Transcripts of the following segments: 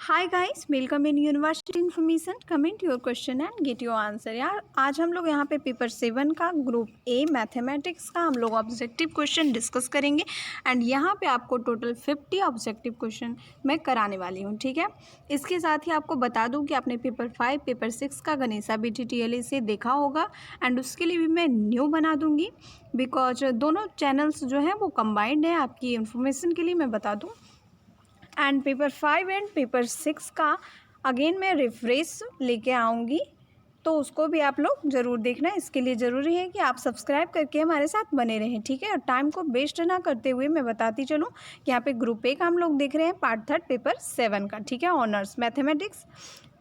Hi guys, welcome in university information. Comment your question and get your answer. यार आज हम लोग यहाँ पे पेपर 7 का ग्रुप ए मैथमेटिक्स का हम लोग ऑब्जेक्टिव क्वेश्चन डिस्कस करेंगे। एंड यहाँ पे आपको टोटल 50 ऑब्जेक्टिव क्वेश्चन मैं कराने वाली हूँ, ठीक है। इसके साथ ही आपको बता दूँ कि आपने पेपर 5 पेपर 6 का गणेशा BTTLA से देखा होगा एंड उसके लिए भी मैं न्यू बना दूँगी बिकॉज दोनों चैनल्स जो हैं वो कंबाइंड है। आपकी इन्फॉर्मेशन के लिए मैं बता दूँ एंड पेपर 5 एंड पेपर 6 का अगेन मैं रिफ्रेश लेके आऊँगी, तो उसको भी आप लोग ज़रूर देखना। इसके लिए ज़रूरी है कि आप सब्सक्राइब करके हमारे साथ बने रहें, ठीक है। और टाइम को वेस्ट ना करते हुए मैं बताती चलूँ कि यहाँ पे ग्रुप ए का हम लोग देख रहे हैं पार्ट 3 पेपर 7 का, ठीक है, ऑनर्स मैथमेटिक्स।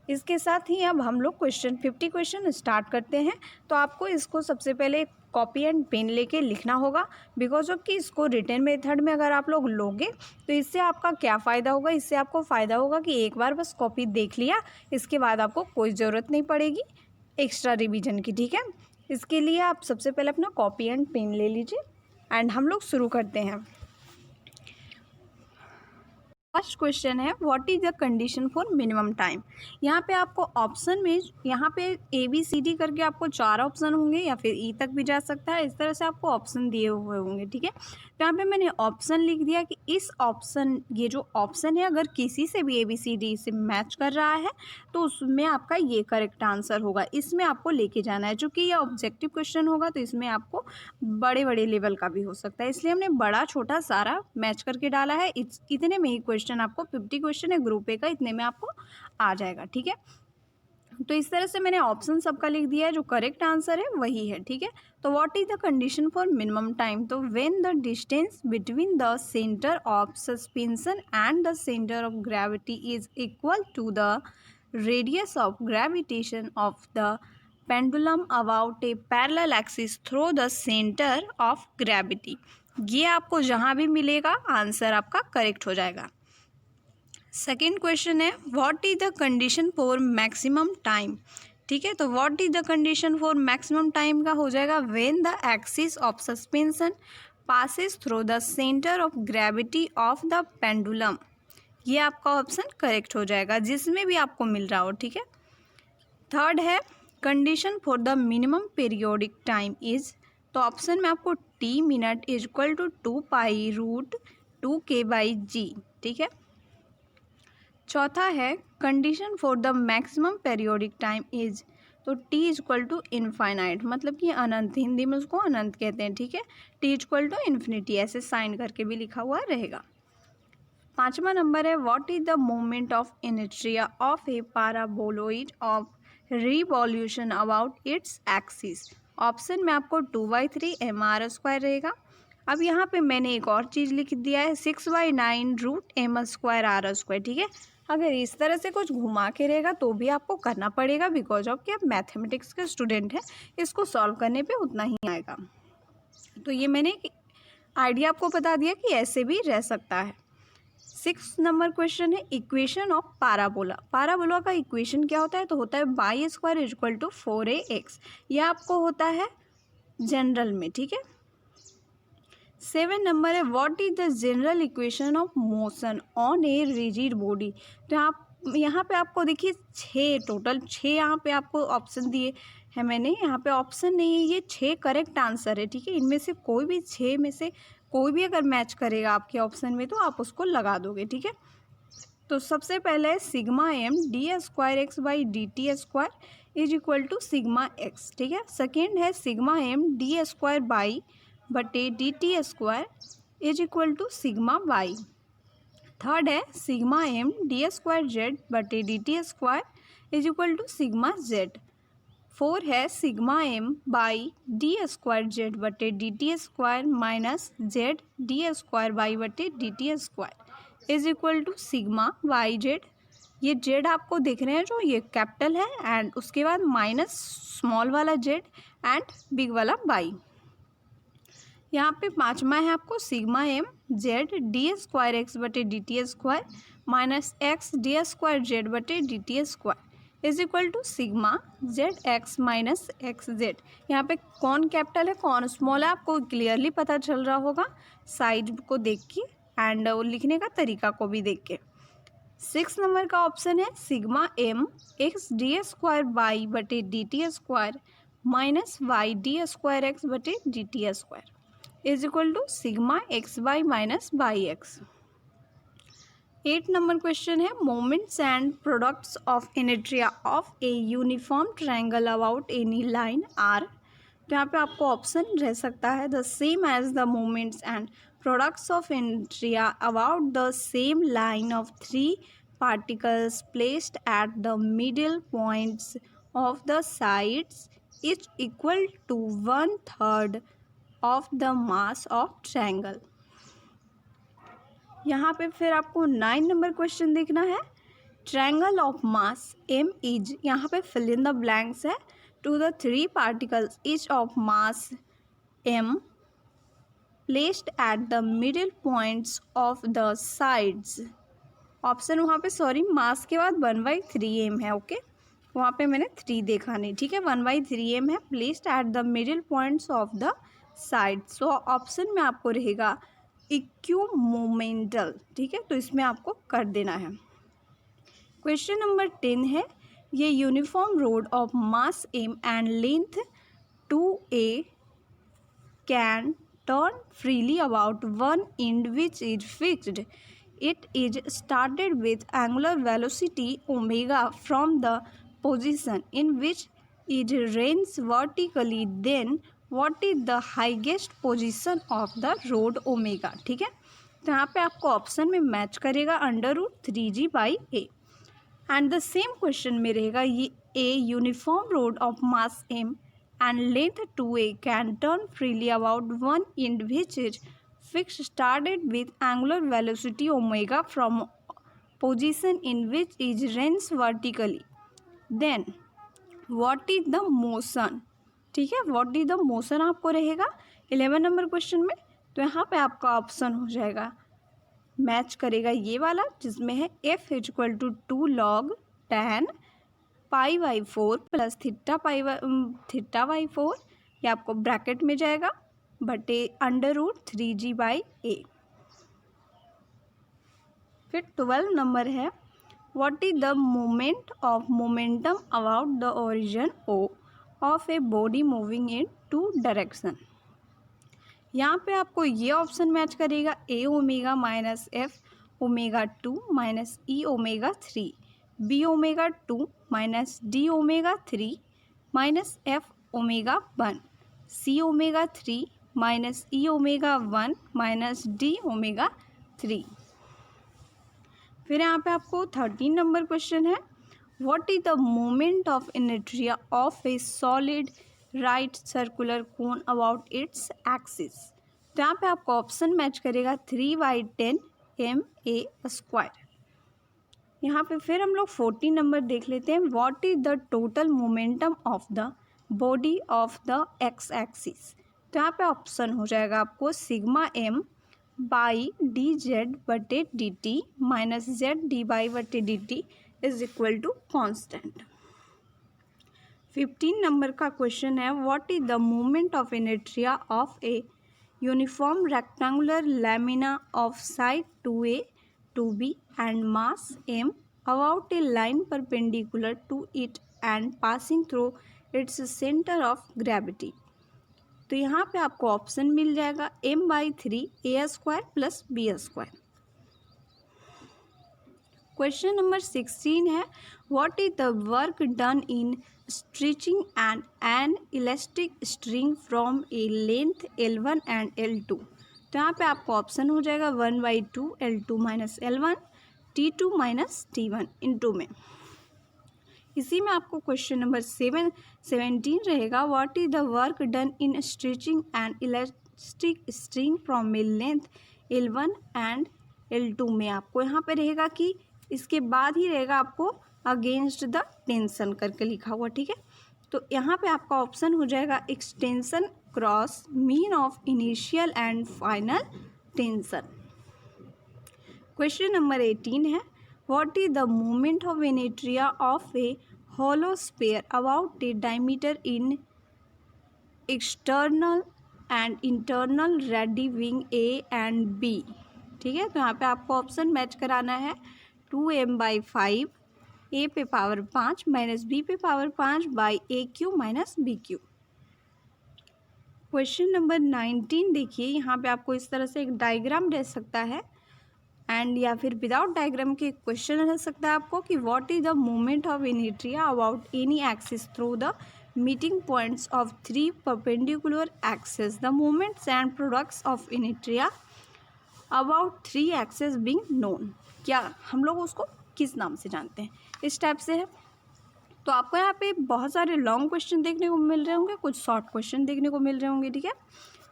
इसके साथ ही अब हम लोग 50 क्वेश्चन स्टार्ट करते हैं। तो आपको इसको सबसे पहले कॉपी एंड पेन लेके लिखना होगा बिकॉज ऑफ कि इसको रिटन मेथड में अगर आप लोग लोगे तो इससे आपका क्या फ़ायदा होगा। इससे आपको फ़ायदा होगा कि एक बार बस कॉपी देख लिया, इसके बाद आपको कोई ज़रूरत नहीं पड़ेगी एक्स्ट्रा रिवीजन की, ठीक है। इसके लिए आप सबसे पहले अपना कॉपी एंड पेन ले लीजिए एंड हम लोग शुरू करते हैं। फर्स्ट क्वेश्चन है what is the condition for minimum time. यहाँ पे आपको ऑप्शन में यहाँ पे ABCD करके आपको 4 ऑप्शन होंगे या फिर E तक भी जा सकता है। इस तरह से आपको ऑप्शन दिए हुए होंगे, ठीक है। तो यहाँ पे मैंने ऑप्शन लिख दिया कि इस ऑप्शन, ये जो ऑप्शन है अगर किसी से भी ABCD से मैच कर रहा है तो उसमें आपका ये करेक्ट आंसर होगा। इसमें आपको लेके जाना है। चूँकि ये ऑब्जेक्टिव क्वेश्चन होगा तो इसमें आपको बड़े बड़े लेवल का भी हो सकता है, इसलिए हमने बड़ा छोटा सारा मैच करके डाला है। इतने में ही क्वेश्चन आपको 50 क्वेश्चन है ग्रुप ए का, इतने में आपको आ जाएगा, ठीक है। तो इस तरह से मैंने ऑप्शन सबका लिख दिया है, जो करेक्ट आंसर है वही है, ठीक है। तो what is the condition for minimum time. तो when the distance between the centre of suspension and the centre of gravity is equal to the radius of gravitation of the pendulum about a parallel axis through the centre of gravity. ये आपको जहाँ भी मिलेगा answer आपका correct हो जाएगा। Second question है what is the condition for maximum time, ठीक है। तो what is the condition for maximum time का हो जाएगा when the axis of suspension passes through the centre of gravity of the pendulum. ये आपका ऑप्शन करेक्ट हो जाएगा जिसमें भी आपको मिल रहा हो, ठीक है। थर्ड है condition for the minimum periodic time is, तो ऑप्शन में आपको T minute is equal to 2π√2K/G, ठीक है। चौथा है condition for the maximum periodic time is, तो T is equal to infinite, मतलब कि अनंत, हिंदी में उसको अनंत कहते हैं, ठीक है। T is equal to infinity, ऐसे साइन करके भी लिखा हुआ रहेगा। पाँचवा नंबर है what is the moment of inertia of a paraboloid of revolution about its axis. Option में आपको 2/3 रहेगा। अब यहाँ पे मैंने एक और चीज़ लिख दिया है 6/9√m²r², ठीक है। अगर इस तरह से कुछ घुमा के रहेगा तो भी आपको करना पड़ेगा बिकॉज ऑफ कि आप मैथमेटिक्स के स्टूडेंट हैं, इसको सॉल्व करने पे उतना ही आएगा। तो ये मैंने आइडिया आपको बता दिया कि ऐसे भी रह सकता है। 6 नंबर क्वेश्चन है इक्वेशन ऑफ पैराबोला। पैराबोला का इक्वेशन क्या होता है, तो होता है y² is equal to 4ax। यह आपको होता है जनरल में, ठीक है। 7 नंबर है what is the general equation of motion on A rigid body. तो आप यहाँ पे आपको देखिए 6 टोटल 6 यहाँ पे आपको ऑप्शन दिए हैं मैंने। यहाँ पे ऑप्शन नहीं है, ये 6 करेक्ट आंसर है, ठीक है। इनमें से कोई भी 6 में से कोई भी अगर मैच करेगा आपके ऑप्शन में तो आप उसको लगा दोगे, ठीक है। तो सबसे पहले है σm d²x/dt² is equal to σx, ठीक है। सेकेंड है σm d²/dt² is equal to σy। Third है σm d²z/dt² is equal to σz। Four है σm d²z/dt² minus z d²y/dt² is equal to σyz। ये z आपको देख रहे हैं जो ये कैपिटल है एंड उसके बाद माइनस स्मॉल वाला z एंड बिग वाला y। यहाँ पे पाँचवा है आपको σm z d²x/dt² minus x d²z/dt² is equal to σzx minus xz। यहाँ पे कौन कैपिटल है कौन स्मॉल है आपको क्लियरली पता चल रहा होगा साइड को देख के एंड लिखने का तरीका को भी देख के। 6 नंबर का ऑप्शन है sigma M X D square by बटे D T square minus Y D square X बटे D T square is equal to sigma X by minus by X. 8 number question है moments and products of inertia of a uniform triangle about any line are. तो यहाँ पे आपको option रह सकता है the same as the moments and products of inertia about the same line of 3 particles placed at the middle points of the sides is equal to 1/3 of the mass of triangle। यहाँ पे फिर आपको 9 number question देखना है triangle of mass m is, यहाँ पे fill in the blanks है, to the 3 particles each of mass m placed at the middle points of the sides। Option वहाँ पे सॉरी मास के बाद 1/3m है, ओके वहाँ पे मैंने 3 देखा नहीं, ठीक है 1/3m है placed at the middle points of the side. So option में आपको रहेगा इक्विमोमेंटल, ठीक है तो इसमें आपको कर देना है। क्वेश्चन नंबर 10 है ये uniform road of mass m and length 2a can turn freely about one and which is fixed. It is started with angular velocity omega from the position in which it runs vertically. Then what is the highest position of the road omega? ठीक है तो यहाँ पे आपको option में match करेगा √3g/a and the same question में रहेगा ये a uniform road of mass m and length 2a can turn freely about one end which is fixed started with angular velocity omega from position in which it runs vertically. Then what is the motion? ठीक है what is the motion आपको रहेगा 11 number question में। तो यहाँ पे आपका option हो जाएगा मैच करेगा ये वाला जिसमें है f equal to 2 log tan π/4 plus theta ये आपको ब्रैकेट में जाएगा बटे √3g/a। फिर 12 नंबर है what is the moment of momentum about the origin o of a body moving in 2 direction. यहाँ पे आपको ये ऑप्शन मैच करेगा a omega minus f omega 2 minus e omega 3 b omega 2 minus d omega 3 minus f omega 1 c omega 3 minus E omega 1 minus D omega 3। फिर यहाँ पे आपको 13 number question है what is the moment of inertia of a solid right circular cone about its axis. तो यहाँ पे आपको option match करेगा 3/10 ma²। यहाँ पे फिर हम लोग 14 नंबर देख लेते हैं what is the total momentum of the body of the X axis. तो यहाँ पे ऑप्शन हो जाएगा आपको sigma m by D Z बटे D T minus Z D by बटे D T is equal to constant. 15 number का question है what is the moment of inertia of a uniform rectangular lamina of side 2a 2b and mass m about a line perpendicular to it and passing through it's centre of gravity. तो यहाँ पे आपको option मिल जाएगा m/3 a² plus b²। Question number 16 है what is the work done in stretching N elastic string from A length L1 and L2। तो यहाँ पे आपको ऑप्शन हो जाएगा 1/2 L2 minus L1 T2 minus T1 into में। इसी में आपको क्वेश्चन नंबर 17 रहेगा what is the work done in stretching N elastic string from A length L1 and L2 में आपको यहाँ पे रहेगा कि इसके बाद ही रहेगा आपको अगेंस्ट द टेंशन करके लिखा हुआ, ठीक है। तो यहाँ पे आपका ऑप्शन हो जाएगा extension cross mean of initial and final tension. Question number 18 है what is the moment of inertia of A hollow sphere about a diameter in external and internal radius A and B। ठीक है तो यहाँ पे आपको option match कराना है 2m/5 a पे पावर 5 माइनस b पे power 5 by a³ minus b³। Question number 19 देखिए, यहाँ पे आपको इस तरह से एक डायग्राम दे सकता है एंड या फिर विदाउट डायग्राम के क्वेश्चन रह सकता है आपको कि what is the movement of inertia about any axis through the meeting points of 3 perpendicular axis, the movements and products of inertia about 3 axis being known. क्या हम लोग उसको किस नाम से जानते हैं, इस टाइप से है। तो आपको यहाँ पे बहुत सारे लॉन्ग क्वेश्चन देखने को मिल रहे होंगे, कुछ शॉर्ट क्वेश्चन देखने को मिल रहे होंगे, ठीक है।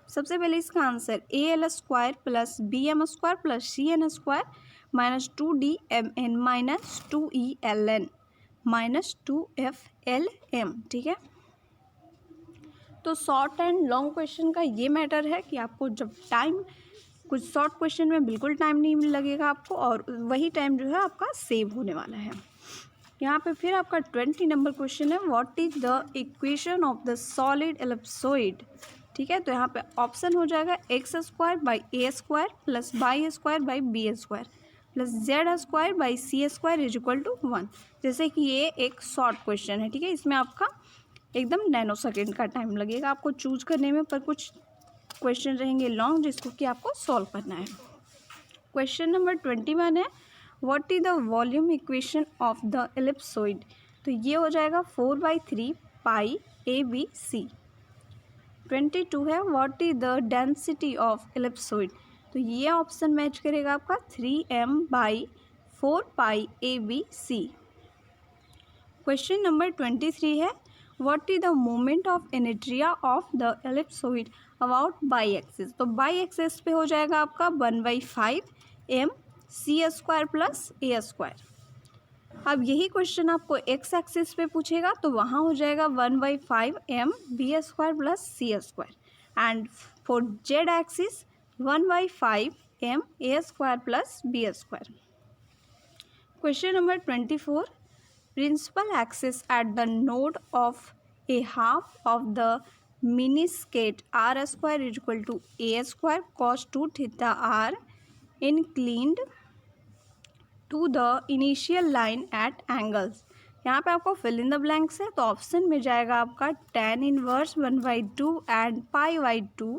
सबसे पहले इसका answer al² plus bm² plus cn² minus 2dmn minus 2eln minus 2flm, ठीक है। तो शॉर्ट एंड लॉन्ग क्वेश्चन का ये मैटर है कि आपको जब टाइम, कुछ शॉर्ट क्वेश्चन में बिल्कुल टाइम नहीं लगेगा आपको, और वही टाइम जो है आपका सेव होने वाला है। यहाँ पे फिर आपका 20 नंबर क्वेश्चन है, what is the equation of the solid ellipsoid, ठीक है। तो यहाँ पे ऑप्शन हो जाएगा x² by a² plus y² by b² plus z² by c² is equal to 1। जैसे कि ये एक शॉर्ट क्वेश्चन है, ठीक है, इसमें आपका एकदम नैनो सेकेंड का टाइम लगेगा आपको चूज करने में, पर कुछ क्वेश्चन रहेंगे लॉन्ग जिसको कि आपको सॉल्व करना है। क्वेश्चन नंबर 21 है, what is the volume equation of the ellipsoid. तो ये हो जाएगा 4/3 पाई ABC। 22 है, what is the density of ellipsoid. तो ये ऑप्शन मैच करेगा आपका 3m/4 पाई ABC। क्वेश्चन नंबर 23 है, what is the moment of inertia of the ellipsoid about by axis. तो बाई एक्सिस पे हो जाएगा आपका 1/5 mc² प्लस a²। अब यही क्वेश्चन आपको एक्स एक्सिस पे पूछेगा तो वहाँ हो जाएगा 1/5 mb² plus c² and for Z axis 1/5 ma² plus b²। Question number 24, principal axis at the node of a half of the meniscate r² is equal to a² cos 2 theta r inclined to the initial line at angles। यहाँ पे आपको fill in the blanks है, तो option में जाएगा आपका tan inverse 1/2 and π/2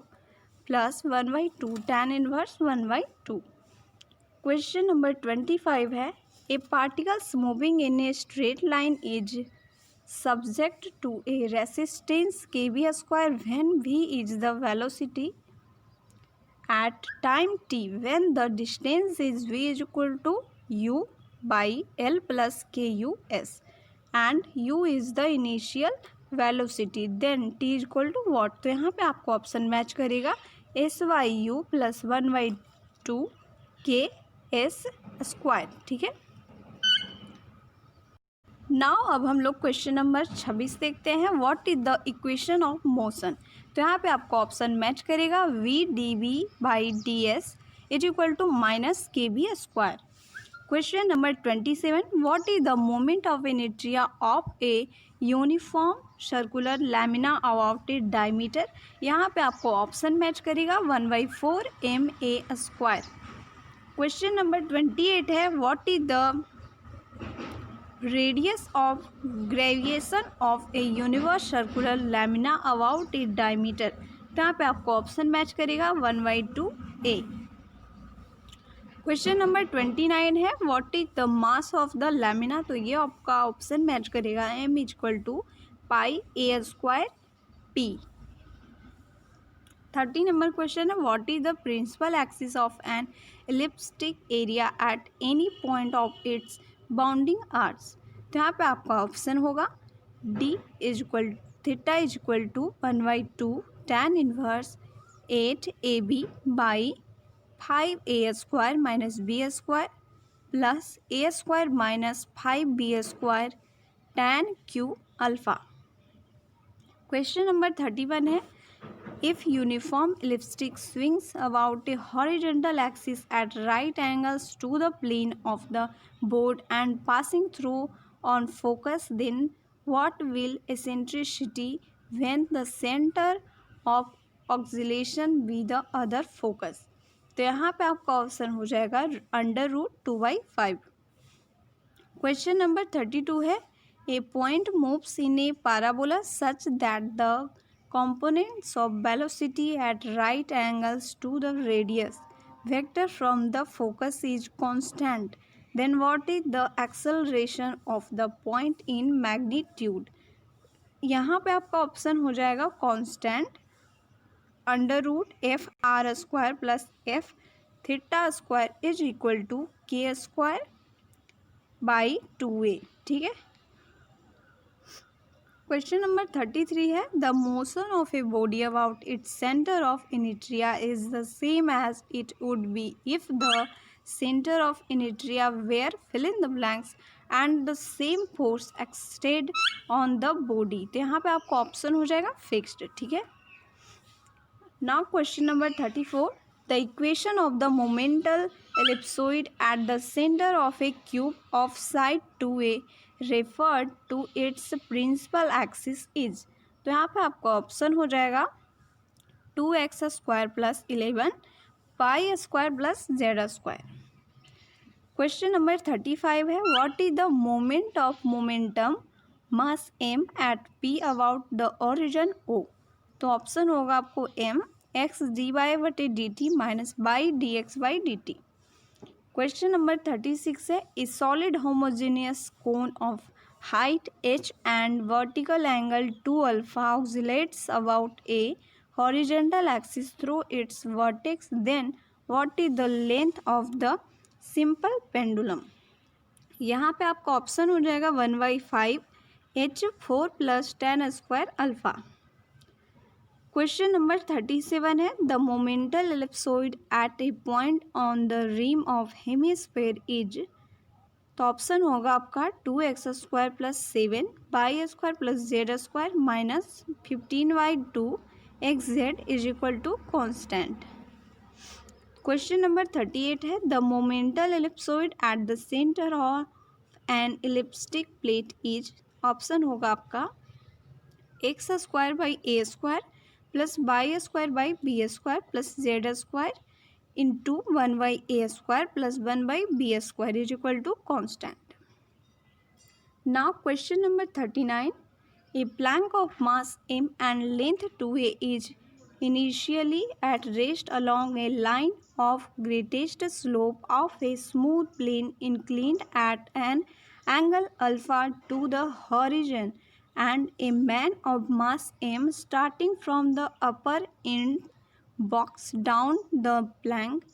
plus 1/2 tan inverse 1/2। Question number 25 है, a particles moving in a straight line is subject to a resistance kb² when v is the velocity at time t when the distance is v is equal to u by l plus kus and u is the initial velocity then t is equal to what। तो यहाँ पे आपको option match करेगा SYU plus 1/2 KS², ठीक है। Now अब हम लोग क्वेश्चन नंबर 26 देखते हैं, what is the equation of motion. तो यहाँ पे आपको ऑप्शन मैच करेगा v/dv/ds is equal to minus kb²। Question number 27, what is the moment of inertia of a uniform circular lamina about a diameter. यहाँ पे आपको ऑप्शन मैच करेगा 1/4 ma²। Question number 28 है, what is the radius of gravitation of a universe circular lamina about a diameter. तो यहाँ पे आपको option match करेगा 1/2 a। क्वेश्चन नंबर 29 है, what is the mass of the lamina. तो ये आपका ऑप्शन मैच करेगा m is equal to πa² p। 30 number question है, what is the principal axis of an elliptic area at any point of its bounding arcs. तो यहाँ पे आपका option होगा d is equal theta is equal to 1/2 tan inverse 8ab by 5a² minus b² plus a² minus 5b² tan q alpha. Question number 31 है, if uniform elliptic swings about a horizontal axis at right angles to the plane of the board and passing through on focus, then what will eccentricity when the center of oscillation be the other focus। तो यहाँ पे आपका option हो जाएगा √2/5। Question number 32 है a point moves in a parabola such that the components of velocity at right angles to the radius vector from the focus is constant, then what is the acceleration of the point in magnitude? यहाँ पे आपका option हो जाएगा constant under root F R square plus F theta square is equal to K square by 2a। ठीक है। Question number 33 है the motion of a body about its centre of inertia is the same as it would be if the centre of inertia were fill in the blanks and the same force exerted on the body. तो यहाँ पे आपको option हो जाएगा fixed. ठीक है। Now question number 34 the equation of the momental ellipsoid at the center of a cube of side 2a referred to its principal axis is। तो यहाँ पे आपका ऑप्शन हो जाएगा 2x square plus 11 pi square plus Z square. Question number 35 है what is the moment of momentum mass m at p about the origin o। तो option होगा आपको m x dy बटे D T minus by D X by D T. Question number 36 है a solid homogeneous cone of height h and vertical angle 2 alpha oscillates about a horizontal axis through it's vertex, then what is the length of the simple pendulum. यहाँ पे आपका option हो जाएगा 1/5 h 4 plus 10 square alpha. Question number 37 है the momental ellipsoid at a point on the rim of hemisphere is. तो option होगा आपका 2x square plus 7 by square plus Z square minus 15/2 X Z is equal to constant. Question number 38 है the momental ellipsoid at the centre of an elliptic plate is. Option होगा आपका X square by A square plus by square by B square plus Z square into 1/a square plus 1/b square is equal to constant. Now question number 39 a plank of mass m and length 2a is initially at rest along a line of greatest slope of a smooth plane inclined at an angle alpha to the horizon, and a man of mass m starting from the upper end walks down the plank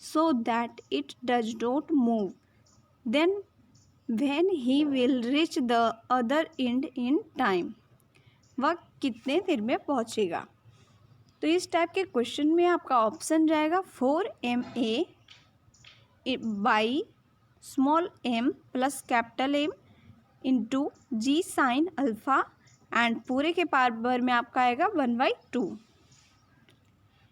so that it does not move, then when he will reach the other end in time, वह कितने देर में पहुंचेगा। तो इस type के question में आपका option जाएगा 4ma by small m plus capital M into G sine alpha and पूरे के पावर में आपका आएगा 1/2।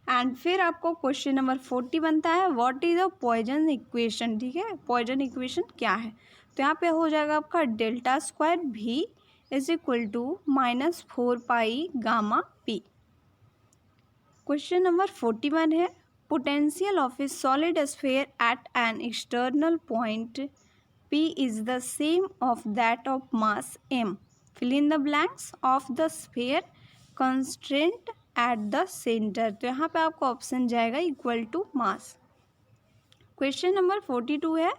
एंड फिर आपको क्वेश्चन नंबर 40 बनता है what is the Poisson equation. ठीक है। पॉइजन इक्वेशन क्या है। तो यहाँ पे हो जाएगा आपका डेल्टा स्क्वायर भी is equal to -4 pi gamma P. Question number 41 है potential of a solid sphere at an external point P is the same of that of mass m. Fill in the blanks of the sphere constraint at the center। तो यहाँ पे आपको option जाएगा equal to mass. Question number 42 है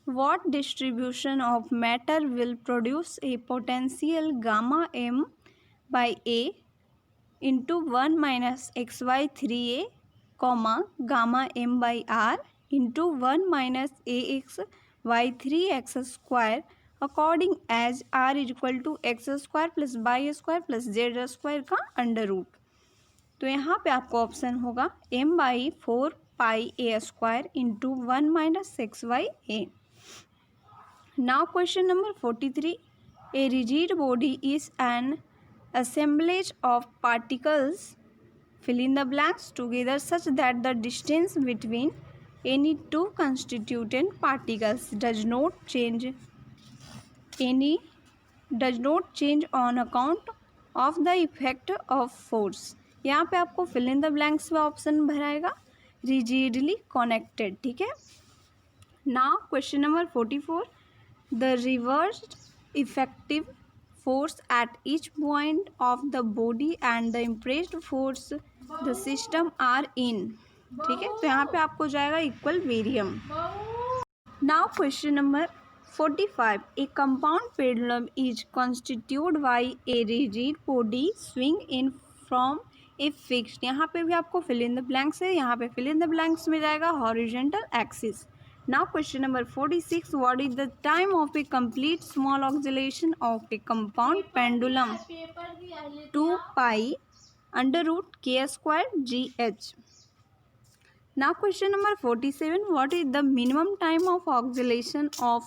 what distribution of matter will produce a potential gamma m by a into 1 minus x by 3a comma gamma m by r into 1 minus ax by 3x square according as r is equal to X square plus by square plus Z square का under root. तो यहाँ पे आपको option होगा m by 4 pi A square into 1 minus X by A. Now question number 43 a rigid body is an assemblage of particles fill in the blanks together such that the distance between any two constituent particles does not change on account of the effect of force। यहाँ पे आपको fill in the blanks में option भराएगा rigidly connected। ठीक है। Now question number 44 the reversed effective force at each point of the body and the impressed force the system are in. ठीक है, तो यहाँ पे आपको जाएगा equal वेरियम. Now question number 45. A compound pendulum is constituted by a rigid body swing in from a fixed. यहाँ पे भी आपको fill in the blanks है, यहाँ पे fill in the blanks में जाएगा horizontal axis. Now question number 46. What is the time of a complete small oscillation of a compound pendulum? 2 pi under root k square gh. Now question number 47. What is the minimum time of oscillation of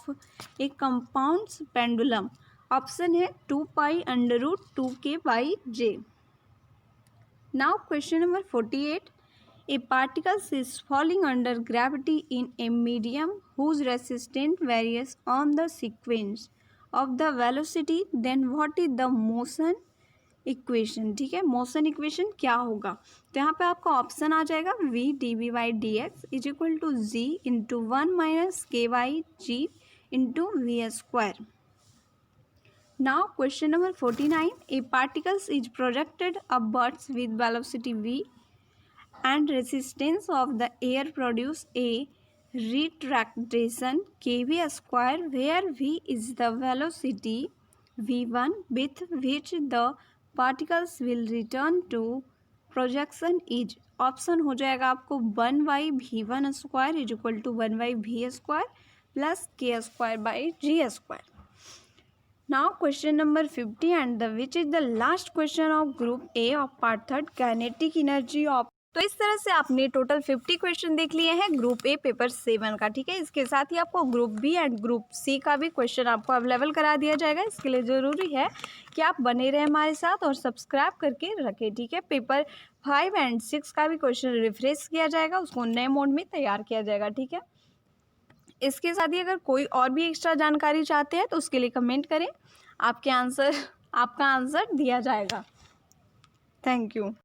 a compound pendulum? Option है 2 pi under root 2k by j. Now question number 48. A particle is falling under gravity in a medium whose resistance varies on the sequence of the velocity. Then what is the motion equation? ठीक है, motion equation क्या होगा? तो यहाँ पे आपका option आ जाएगा v dv by dx is equal to g into 1 minus K by G into V square. Now question number 49. A particle is projected upwards with velocity v and resistance of the air produce a retractation kv square where v is the velocity v1 with which the particles will return to projection is. Option हो जाएगा आपको 1 by V one square is equal to 1 by V square plus K square by G square. Now question number 50 and the which is the last question of group A of part 3 kinetic energy of. तो इस तरह से आपने total 50 question देख लिए हैं group A paper 7 का. ठीक है, इसके साथ ही आपको group B and group C का भी क्वेश्चन आपको अवेलेबल करा दिया जाएगा. इसके लिए ज़रूरी है कि आप बने रहें हमारे साथ और सब्सक्राइब करके रखें. ठीक है, पेपर 5 एंड 6 का भी क्वेश्चन रिफ्रेश किया जाएगा, उसको नए मोड में तैयार किया जाएगा. ठीक है, इसके साथ ही अगर कोई और भी एक्स्ट्रा जानकारी चाहते हैं तो उसके लिए कमेंट करें, आपका आंसर दिया जाएगा. Thank you.